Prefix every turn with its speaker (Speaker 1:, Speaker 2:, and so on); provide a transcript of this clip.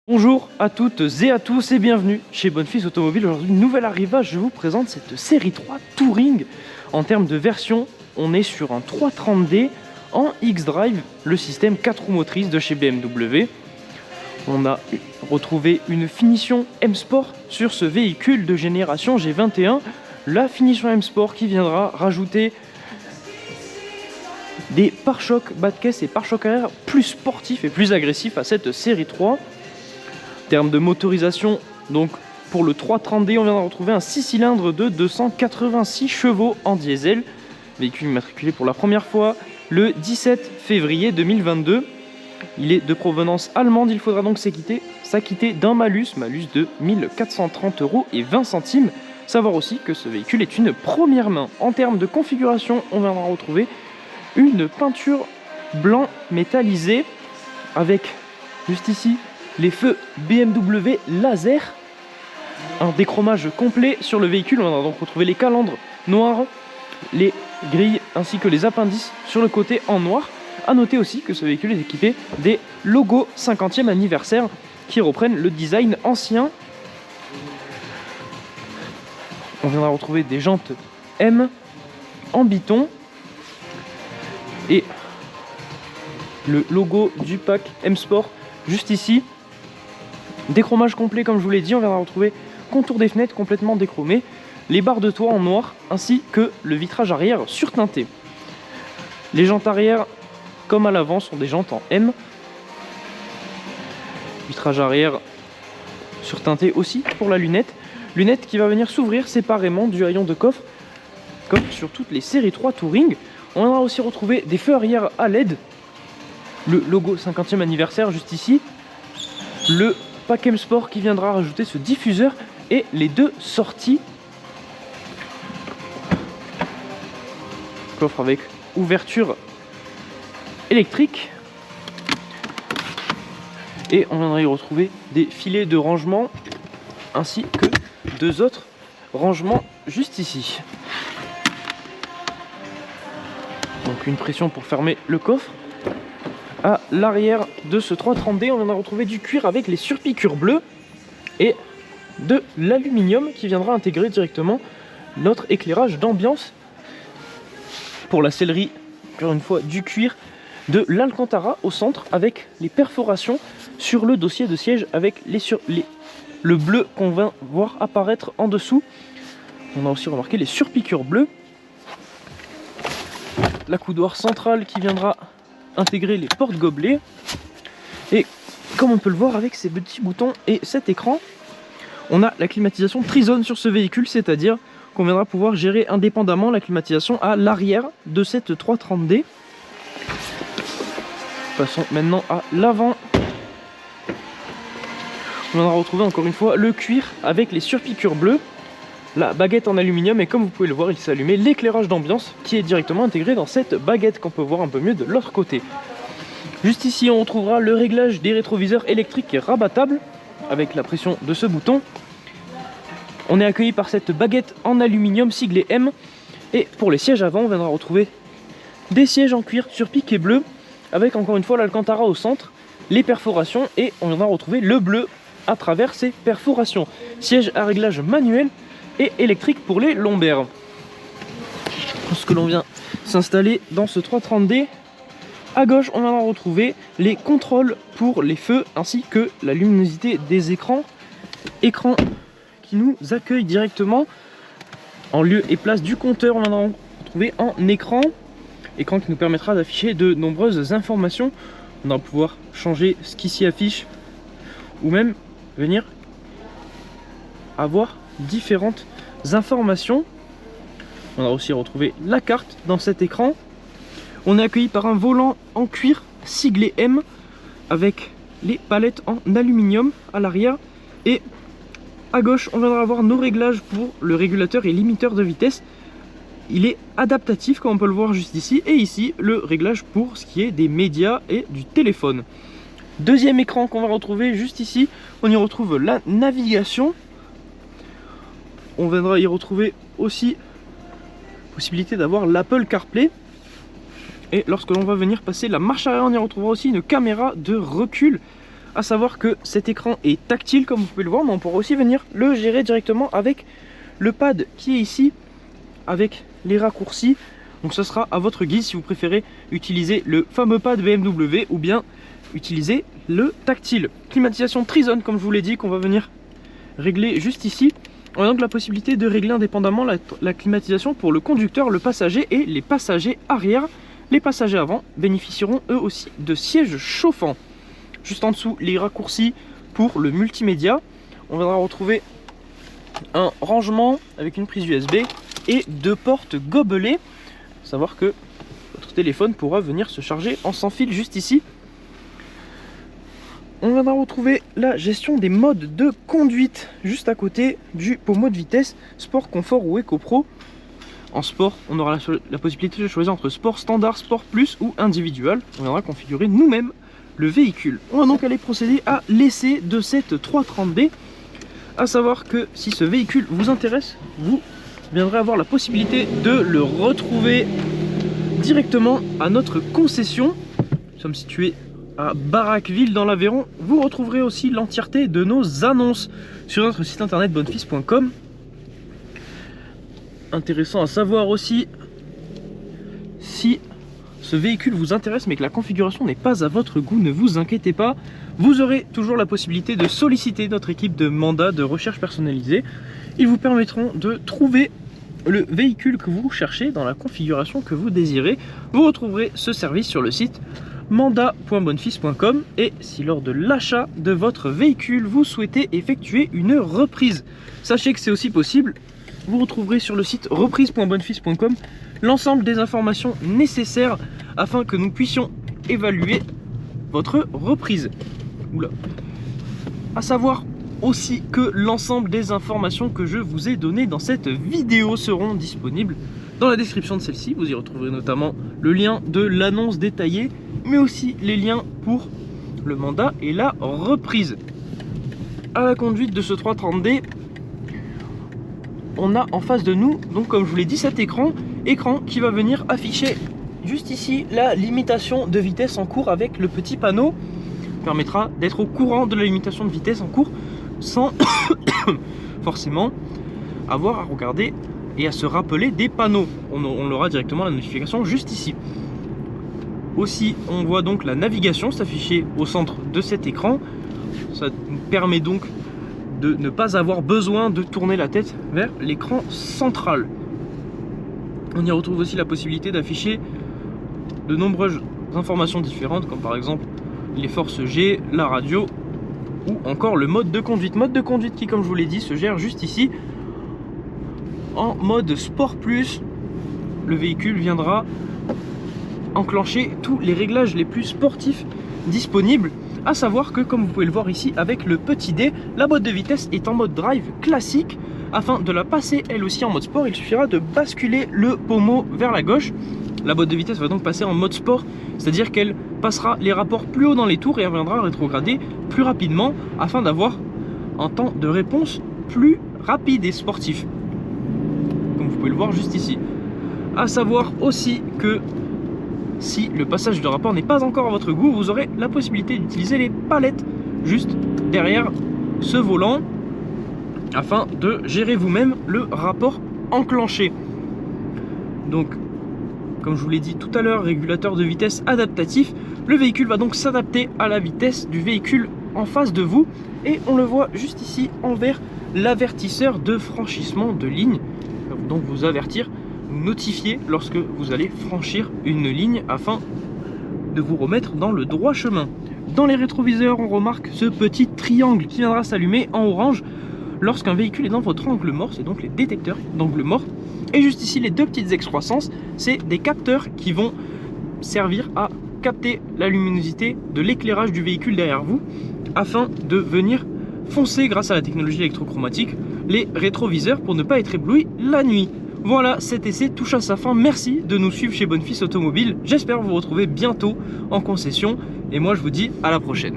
Speaker 1: Bonjour à toutes et à tous et bienvenue chez Bonfils Automobile. Aujourd'hui, nouvel arrivage, je vous présente cette série 3 Touring. En termes de version, on est sur un 330D en X-Drive, le système 4 roues motrices de chez BMW. On a retrouvé une finition M-Sport sur ce véhicule de génération G21. La finition M-Sport qui viendra rajouter des pare-chocs bas de caisse et pare-chocs arrière plus sportifs et plus agressifs à cette série 3. En termes de motorisation, donc pour le 330D, on viendra retrouver un 6 cylindres de 286 chevaux en diesel. Véhicule immatriculé pour la première fois le 17 février 2022. Il est de provenance allemande, il faudra donc s'acquitter d'un malus de 1430 € et 20 centimes. Savoir aussi que ce véhicule est une première main. En termes de configuration, on viendra retrouver une peinture blanc métallisé avec juste ici les feux BMW laser, un déchromage complet sur le véhicule. On va donc retrouver les calandres noirs, les grilles ainsi que les appendices sur le côté en noir. A noter aussi que ce véhicule est équipé des logos 50e anniversaire qui reprennent le design ancien. On viendra retrouver des jantes M en biton et le logo du pack M-Sport juste ici. Déchromage complet comme je vous l'ai dit, on viendra retrouver contour des fenêtres complètement déchromé, les barres de toit en noir ainsi que le vitrage arrière surteinté. Les jantes arrière comme à l'avant sont des jantes en M. Vitrage arrière surteinté aussi pour la lunette. Lunette qui va venir s'ouvrir séparément du rayon de coffre comme sur toutes les séries 3 Touring. On viendra aussi retrouver des feux arrière à LED, le logo 50e anniversaire juste ici, le pack M-Sport qui viendra rajouter ce diffuseur et les deux sorties. Coffre avec ouverture électrique. Et on viendra y retrouver des filets de rangement ainsi que deux autres rangements juste ici. Donc une pression pour fermer le coffre. À l'arrière de ce 330D, on viendra retrouver du cuir avec les surpiqûres bleues et de l'aluminium qui viendra intégrer directement notre éclairage d'ambiance. Pour la sellerie, encore une fois, du cuir, de l'Alcantara au centre avec les perforations sur le dossier de siège avec le bleu qu'on va voir apparaître en dessous. On a aussi remarqué les surpiqûres bleues. La coudoir centrale qui viendra intégrer les portes gobelets. Et comme on peut le voir avec ces petits boutons et cet écran, on a la climatisation trizone sur ce véhicule, c'est-à-dire qu'on viendra pouvoir gérer indépendamment la climatisation à l'arrière de cette 330D. Passons maintenant à l'avant. On viendra retrouver encore une fois le cuir avec les surpiqûres bleues, la baguette en aluminium et comme vous pouvez le voir, il s'est allumé l'éclairage d'ambiance qui est directement intégré dans cette baguette qu'on peut voir un peu mieux de l'autre côté. Juste ici, on retrouvera le réglage des rétroviseurs électriques et rabattables avec la pression de ce bouton. On est accueilli par cette baguette en aluminium siglée M. Et pour les sièges avant, on viendra retrouver des sièges en cuir surpiqué bleu avec encore une fois l'Alcantara au centre, les perforations et on viendra retrouver le bleu à travers ces perforations. Siège à réglage manuel et électrique pour les lombaires. Lorsque l'on vient s'installer dans ce 330D, à gauche on viendra retrouver les contrôles pour les feux ainsi que la luminosité des écrans. Écran qui nous accueille directement en lieu et place du compteur. On viendra retrouver en écran qui nous permettra d'afficher de nombreuses informations. On va pouvoir changer ce qui s'y affiche ou même venir avoir différentes informations. On va aussi retrouver la carte dans cet écran. On est accueilli par un volant en cuir siglé M avec les palettes en aluminium à l'arrière et à gauche on viendra avoir nos réglages pour le régulateur et limiteur de vitesse. Il est adaptatif comme on peut le voir juste ici et ici le réglage pour ce qui est des médias et du téléphone. Deuxième écran qu'on va retrouver juste ici, on y retrouve la navigation. On viendra y retrouver aussi possibilité d'avoir l'Apple CarPlay. Et lorsque l'on va venir passer la marche arrière, on y retrouvera aussi une caméra de recul À savoir que cet écran est tactile comme vous pouvez le voir, mais on pourra aussi venir le gérer directement avec le pad qui est ici, avec les raccourcis. Donc ça sera à votre guise si vous préférez utiliser le fameux pad BMW ou bien utiliser le tactile. Climatisation Trizone comme je vous l'ai dit, qu'on va venir régler juste ici. On a donc la possibilité de régler indépendamment la climatisation pour le conducteur, le passager et les passagers arrière. Les passagers avant bénéficieront eux aussi de sièges chauffants. Juste en dessous, les raccourcis pour le multimédia. On viendra retrouver un rangement avec une prise USB et 2 portes gobelets. Savoir que votre téléphone pourra venir se charger en sans fil juste ici. On viendra retrouver la gestion des modes de conduite juste à côté du pommeau de vitesse Sport, Confort ou Eco Pro. En sport, on aura la possibilité de choisir entre sport standard, sport plus ou individuel. On viendra configurer nous-mêmes le véhicule. On va donc aller procéder à l'essai de cette 330D. À savoir que si ce véhicule vous intéresse, vous viendrez avoir la possibilité de le retrouver directement à notre concession. Nous sommes situés à Barraqueville dans l'Aveyron. Vous retrouverez aussi l'entièreté de nos annonces sur notre site internet bonnefils.com. Intéressant à savoir aussi, si ce véhicule vous intéresse mais que la configuration n'est pas à votre goût, ne vous inquiétez pas, vous aurez toujours la possibilité de solliciter notre équipe de mandat de recherche personnalisée. Ils vous permettront de trouver le véhicule que vous cherchez dans la configuration que vous désirez. Vous retrouverez ce service sur le site mandat.bonnefils.com. et si lors de l'achat de votre véhicule vous souhaitez effectuer une reprise, sachez que c'est aussi possible. Vous retrouverez sur le site reprise.bonnefils.com l'ensemble des informations nécessaires afin que nous puissions évaluer votre reprise. Oula. À savoir aussi que l'ensemble des informations que je vous ai données dans cette vidéo seront disponibles dans la description de celle-ci. Vous y retrouverez notamment le lien de l'annonce détaillée, mais aussi les liens pour le mandat et la reprise. À la conduite de ce 330D, on a en face de nous, donc comme je vous l'ai dit, cet écran qui va venir afficher juste ici la limitation de vitesse en cours avec le petit panneau. Permettra d'être au courant de la limitation de vitesse en cours sans forcément avoir à regarder et à se rappeler des panneaux. On aura directement la notification juste ici. Aussi, on voit donc la navigation s'afficher au centre de cet écran. Ça nous permet donc de ne pas avoir besoin de tourner la tête vers l'écran central. On y retrouve aussi la possibilité d'afficher de nombreuses informations différentes, comme par exemple les forces G, la radio ou encore le mode de conduite. Mode de conduite qui, comme je vous l'ai dit, se gère juste ici. En mode Sport Plus, le véhicule viendra enclencher tous les réglages les plus sportifs disponibles. À savoir que, comme vous pouvez le voir ici avec le petit D, la boîte de vitesse est en mode drive classique. Afin de la passer elle aussi en mode sport, il suffira de basculer le pommeau vers la gauche. La boîte de vitesse va donc passer en mode sport, c'est-à-dire qu'elle passera les rapports plus haut dans les tours et elle viendra rétrograder plus rapidement afin d'avoir un temps de réponse plus rapide et sportif. Comme vous pouvez le voir juste ici. À savoir aussi que si le passage de rapport n'est pas encore à votre goût, vous aurez la possibilité d'utiliser les palettes juste derrière ce volant afin de gérer vous-même le rapport enclenché. Donc, comme je vous l'ai dit tout à l'heure, régulateur de vitesse adaptatif, le véhicule va donc s'adapter à la vitesse du véhicule en face de vous et on le voit juste ici envers l'avertisseur de franchissement de ligne. Il va donc vous avertir, vous notifier lorsque vous allez franchir une ligne afin de vous remettre dans le droit chemin. Dans les rétroviseurs, on remarque ce petit triangle qui viendra s'allumer en orange lorsqu'un véhicule est dans votre angle mort, c'est donc les détecteurs d'angle mort. Et juste ici, les deux petites excroissances, c'est des capteurs qui vont servir à capter la luminosité de l'éclairage du véhicule derrière vous afin de venir foncer grâce à la technologie électrochromatique les rétroviseurs pour ne pas être ébloui la nuit. Voilà, cet essai touche à sa fin. Merci de nous suivre chez Bonnefils Automobile. J'espère vous retrouver bientôt en concession et moi je vous dis à la prochaine.